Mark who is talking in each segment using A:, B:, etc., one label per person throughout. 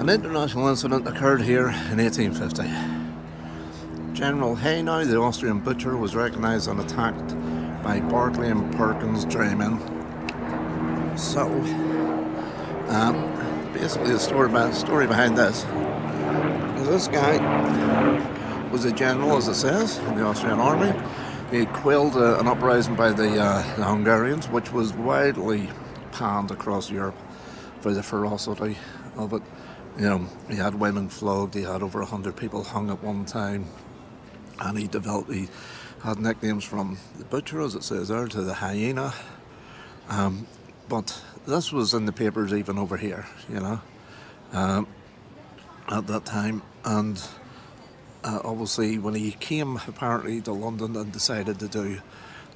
A: An international incident occurred here in 1850. General Haynau, the Austrian butcher, was recognised and attacked by Barclay and Perkins draymen. So, basically the story behind this is this guy was a general, as it says, in the Austrian army. He had quelled an uprising by the Hungarians, which was widely panned across Europe for the ferocity of it. You know, he had women flogged, he had over 100 people hung at one time, and he had nicknames from the butcher, as it says there, to the hyena. But this was in the papers even over here, you know, at that time. And obviously when he came apparently to London and decided to do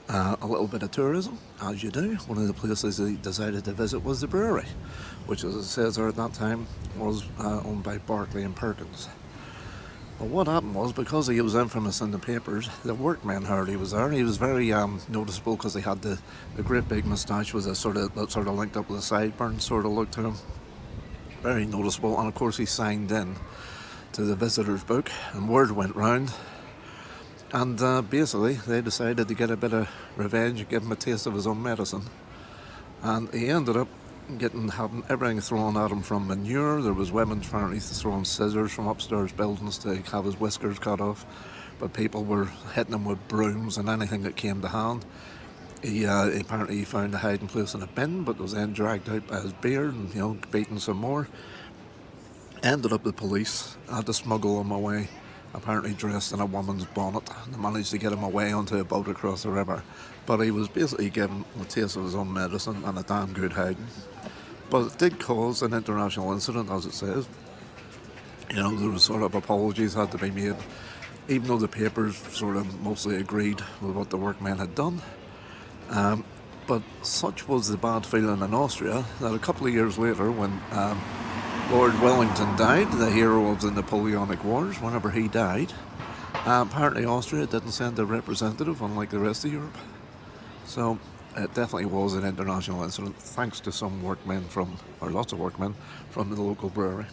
A: a little bit of tourism, as you do, one of the places he decided to visit was the Brewery, which, as it says there at that time, was owned by Barclay and Perkins. But what happened was, because he was infamous in the papers, the workmen heard he was there. He was very noticeable because he had the great big moustache with that sort of linked up with a sideburn sort of look to him. Very noticeable, and of course he signed in to the visitors book, and word went round, and basically they decided to get a bit of revenge and give him a taste of his own medicine. And he ended up having everything thrown at him, from manure. There was women apparently throwing scissors from upstairs buildings to have his whiskers cut off, but people were hitting him with brooms and anything that came to hand. He apparently found a hiding place in a bin, but was then dragged out by his beard and, you know, beaten some more. Ended up the police had to smuggle him away, apparently dressed in a woman's bonnet. They managed to get him away onto a boat across the river, but he was basically given a taste of his own medicine and a damn good hiding. But it did cause an international incident, as it says. You know, there was sort of apologies had to be made, even though the papers sort of mostly agreed with what the workmen had done. But such was the bad feeling in Austria that a couple of years later, when Lord Wellington died, the hero of the Napoleonic Wars, whenever he died, apparently Austria didn't send a representative, unlike the rest of Europe. So it definitely was an international incident, thanks to some workmen or lots of workmen from the local brewery.